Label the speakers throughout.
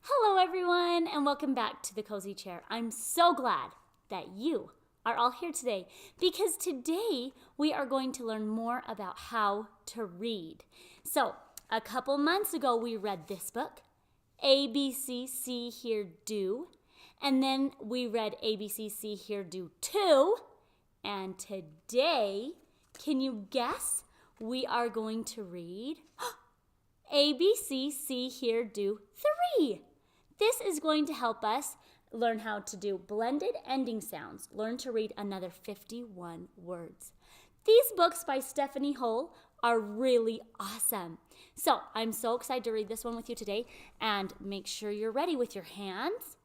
Speaker 1: Hello, everyone, and welcome back to the Cozy Chair. I'm so glad that you are all here today because today we are going to learn more about how to read. So, a couple months ago, we read this book, ABC, See, Hear, Do, and then we read ABC, See, Hear, Do 2, and today, can you guess? We are going to read ABC, See, Hear, Do 3. This is going to help us learn how to do blended ending sounds, learn to read another 51 words. These books by Stefanie Hohl are really awesome. So I'm so excited to read this one with you today, and make sure you're ready with your hands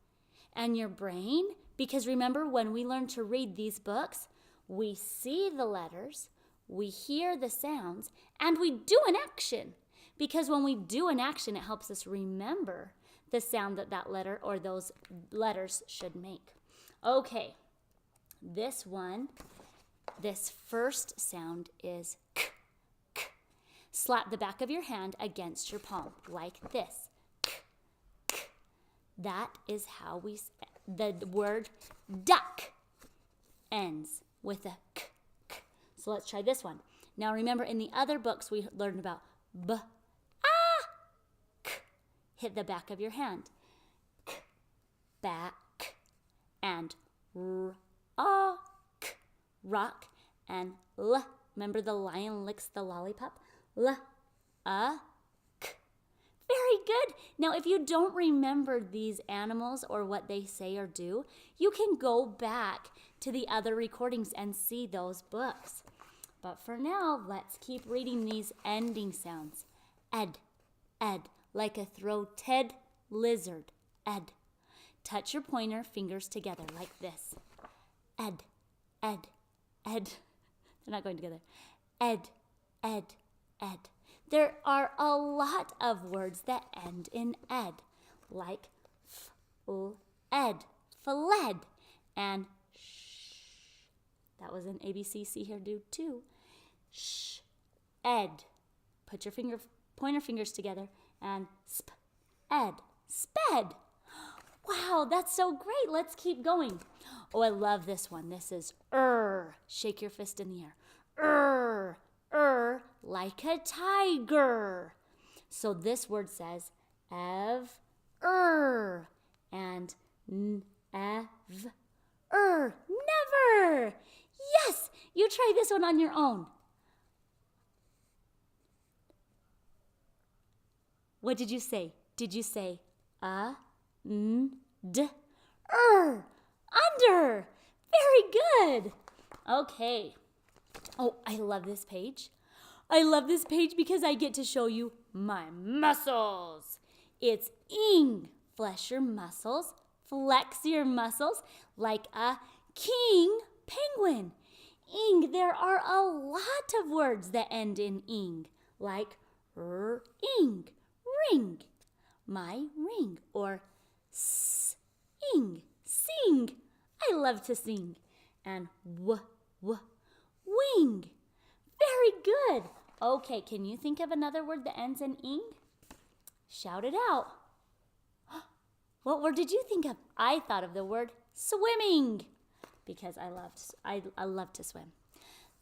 Speaker 1: and your brain, because remember, when we learn to read these books, we see the letters, we hear the sounds, and we do an action. Because when we do an action, it helps us remember the sound that letter or those letters should make. Okay, this first sound is k, k. Slap the back of your hand against your palm like this. K, k. That is how the word duck ends with a k, k. So let's try this one. Now remember, in the other books we learned about b, hit the back of your hand. K, back, and k, rock, and l. Remember the lion licks the lollipop? L, k. Very good. Now, if you don't remember these animals or what they say or do, you can go back to the other recordings and see those books. But for now, let's keep reading these ending sounds. Ed, like a throated lizard. Ed. Touch your pointer fingers together like this. Ed. They're not going together. Ed. There are a lot of words that end in ed, like ed, fled, and sh. That was an ABC, See, Hear, Do 2. Sh, ed. Put your pointer fingers together and ed, sped. Wow, that's so great. Let's keep going. Oh, I love this one. This is Shake your fist in the air. Like a tiger. So this word says and never. Yes, you try this one on your own. What did you say? Did you say under? Very good. Okay. Oh, I love this page. I love this page because I get to show you my muscles. It's ing. Flex your muscles. Flex your muscles like a king penguin. Ing. There are a lot of words that end in ing, like ing. Ring, my ring, or sing, sing. I love to sing. And wing. Very good. Okay, can you think of another word that ends in ing? Shout it out. What word did you think of? I thought of the word swimming because I love to swim.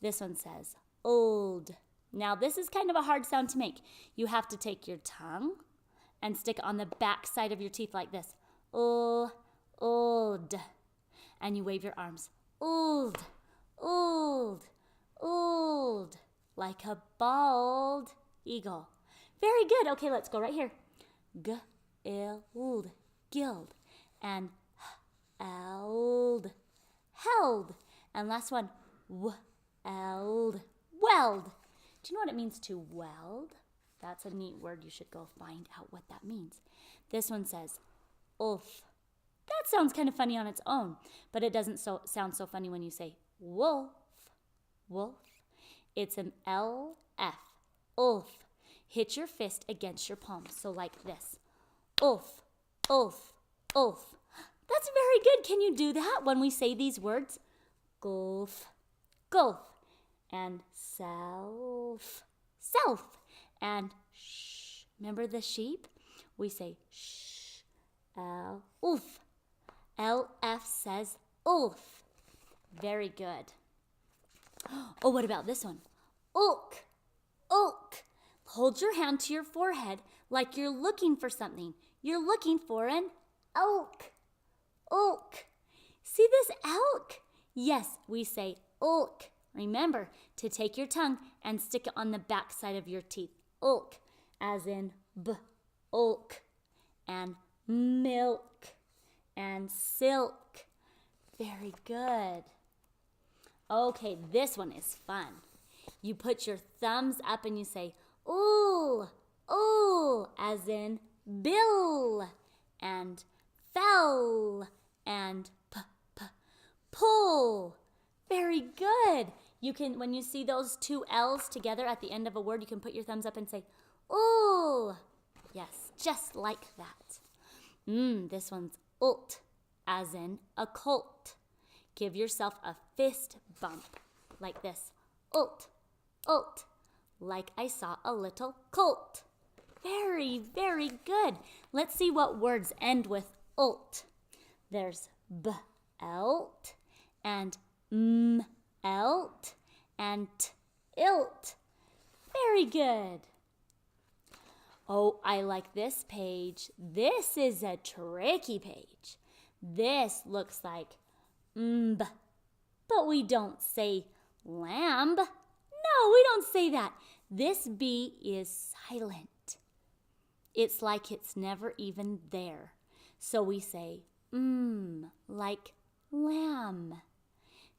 Speaker 1: This one says old. Now, this is kind of a hard sound to make. You have to take your tongue and stick it on the back side of your teeth like this. Old. And you wave your arms. Old. Like a bald eagle. Very good. Okay, let's go right here. Gild. And held. And last one. Weld. Do you know what it means to weld? That's a neat word. You should go find out what that means. This one says, ulf. That sounds kind of funny on its own, but it doesn't sound so funny when you say wolf. It's an LF. Ulf. Hit your fist against your palm, so like this. Ulf. That's very good. Can you do that when we say these words? Gulf. And self, and shh. Remember the sheep? We say shh, Ulf. LF says ulf. Very good. Oh, what about this one? Ulk. Ulk. Hold your hand to your forehead like you're looking for something. You're looking for an elk. Ulk. See this elk? Yes, we say ulk. Remember to take your tongue and stick it on the back side of your teeth. Ulk, as in b, ulk, and milk, and silk. Very good. Okay, this one is fun. You put your thumbs up and you say, ooh, ooh, as in bill, and fell, and pull. Very good. You can, when you see those two L's together at the end of a word, you can put your thumbs up and say, ooh. Yes, just like that. This one's ult, as in a colt. Give yourself a fist bump, like this. Ult, ult, like I saw a little colt. Very, very good. Let's see what words end with ult. There's b-elt, and m-elt, and t-ilt. Very good. Oh, I like this page. This is a tricky page. This looks like mb, but we don't say lamb. No, we don't say that. This B is silent. It's like it's never even there. So we say like lamb.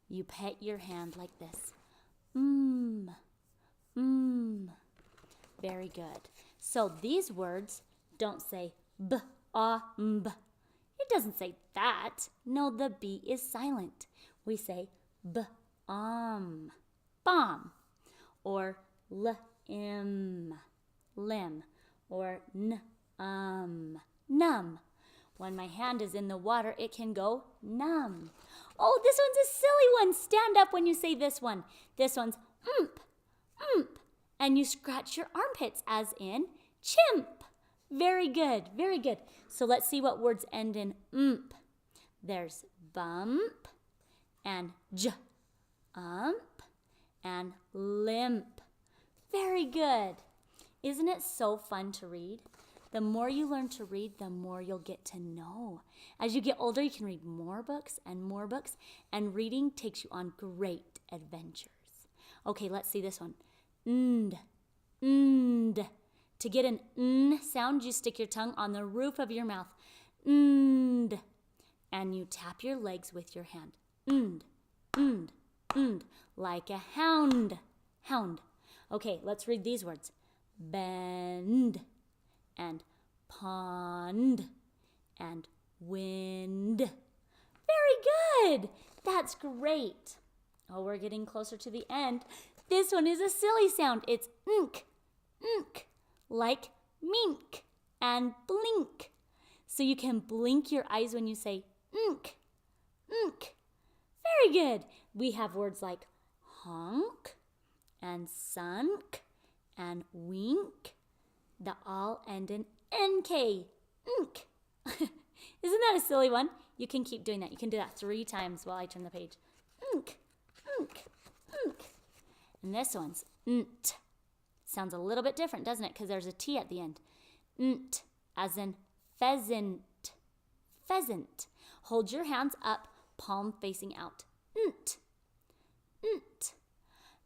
Speaker 1: You pet your hand like this. Very good. So these words don't say b, a, mb. It doesn't say that. No, the B is silent. We say b-om, bomb, or l-im, limb, or numb. When my hand is in the water, it can go numb. Oh, this one's a silly one. Stand up when you say this one. This one's ump. And you scratch your armpits as in chimp. Very good, very good. So let's see what words end in ump. There's bump and ump and limp. Very good. Isn't it so fun to read? The more you learn to read, the more you'll get to know. As you get older, you can read more books, and reading takes you on great adventures. Okay, let's see this one. Nd. To get an N sound, you stick your tongue on the roof of your mouth. And you tap your legs with your hand. Like a hound. Okay, let's read these words. Bend, and pond, and wind. Very good. That's great. Oh, we're getting closer to the end. This one is a silly sound. It's nk, like mink and blink. So you can blink your eyes when you say nk. Very good. We have words like honk and sunk and wink that all end in nk. Nk. Isn't that a silly one? You can keep doing that. You can do that 3 times while I turn the page. Nk. And this one's nt. Sounds a little bit different, doesn't it? Because there's a T at the end. Nt, as in pheasant. Hold your hands up, palm facing out. Nt.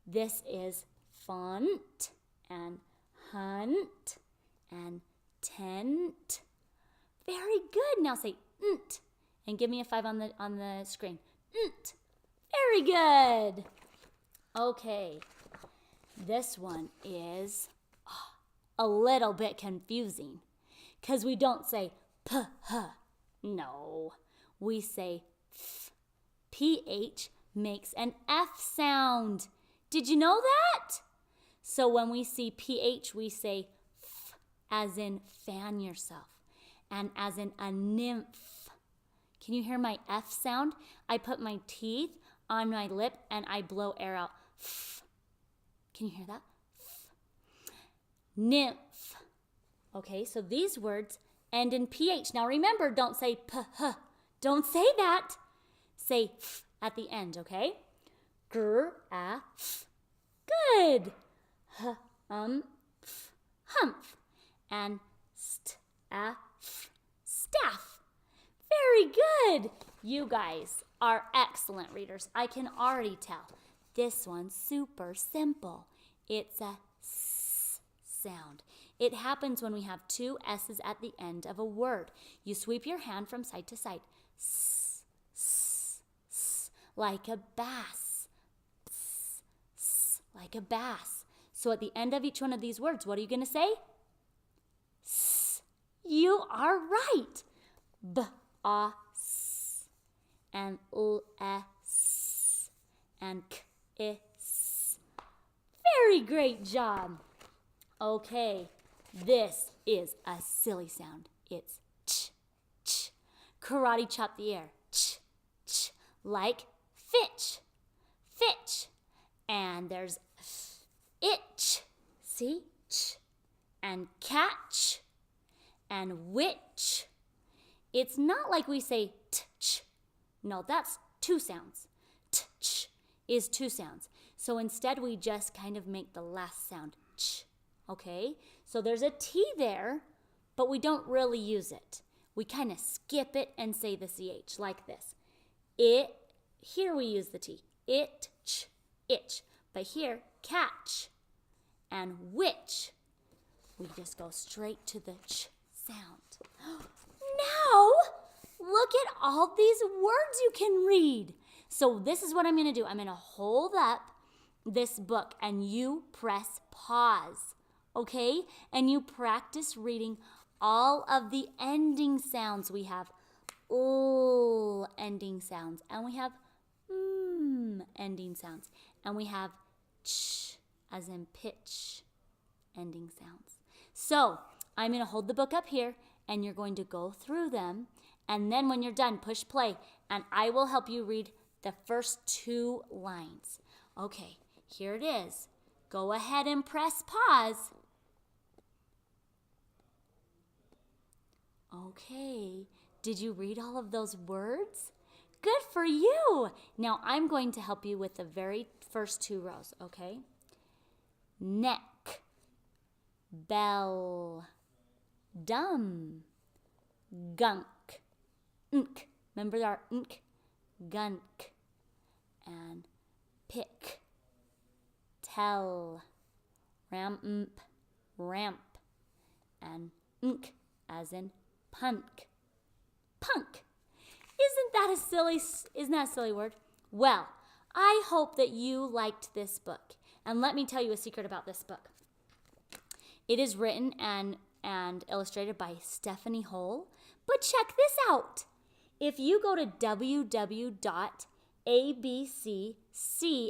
Speaker 1: This is font and hunt and tent. Very good. Now say nt and give me a 5 on the screen. Nt. Very good. Okay. This one is a little bit confusing because we don't say p-h. No. We say f. PH makes an F sound. Did you know that? So when we see PH, we say f, as in fan yourself, and as in a nymph. Can you hear my F sound? I put my teeth on my lip and I blow air out. F. Can you hear that? F. Nymph. Okay, so these words end in PH. Now remember, don't say p-h. Don't say that. Say f at the end, okay? Graph. Good. F, humph. And staff, staff. Very good. You guys are excellent readers. I can already tell. This one's super simple. It's a S sound. It happens when we have two S's at the end of a word. You sweep your hand from side to side. S, s, s, like a bass. S, s, like a bass. So at the end of each one of these words, what are you going to say? S. You are right. B, a, s, and l, s, and k, is. Very great job. Okay, this is a silly sound. It's ch, ch. Karate chop the air. Ch, ch. Like fitch, fitch. And there's itch. See? Ch. And catch. And witch. It's not like we say t-ch. No, that's two sounds. T-ch is two sounds. So instead we just kind of make the last sound ch. Okay? So there's a T there, but we don't really use it. We kind of skip it and say the CH like this. It, here we use the T. It, ch, itch. But here, catch and witch. We just go straight to the ch sound. Now, look at all these words you can read. So this is what I'm going to do. I'm going to hold up this book and you press pause. Okay? And you practice reading all of the ending sounds. We have l ending sounds, and we have ending sounds, and we have ch as in pitch ending sounds. So I'm going to hold the book up here, and you're going to go through them, and then when you're done, push play, and I will help you read the first two lines. Okay, here it is. Go ahead and press pause. Okay, did you read all of those words? Good for you. Now I'm going to help you with the very first two rows, okay? Neck, bell, dumb, gunk, unk. Remember our unk? Gunk. And pick, tell, ramp, ramp, and unk as in punk. Punk. Isn't that a silly word? Well, I hope that you liked this book. And let me tell you a secret about this book. It is written and illustrated by Stefanie Hohl. But check this out. If you go to www.abcc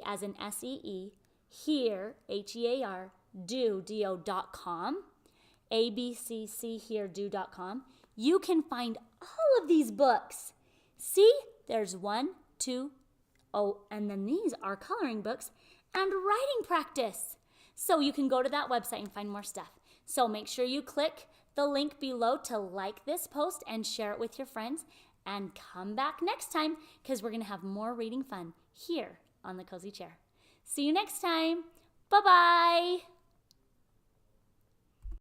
Speaker 1: as in SEE, here, HEAR, do.com, abccheredo.com, you can find all of these books. See, there's 1, 2, and then these are coloring books and writing practice. So you can go to that website and find more stuff. So make sure you click the link below to like this post and share it with your friends. And come back next time because we're going to have more reading fun here on the Cozy Chair. See you next time. Bye-bye.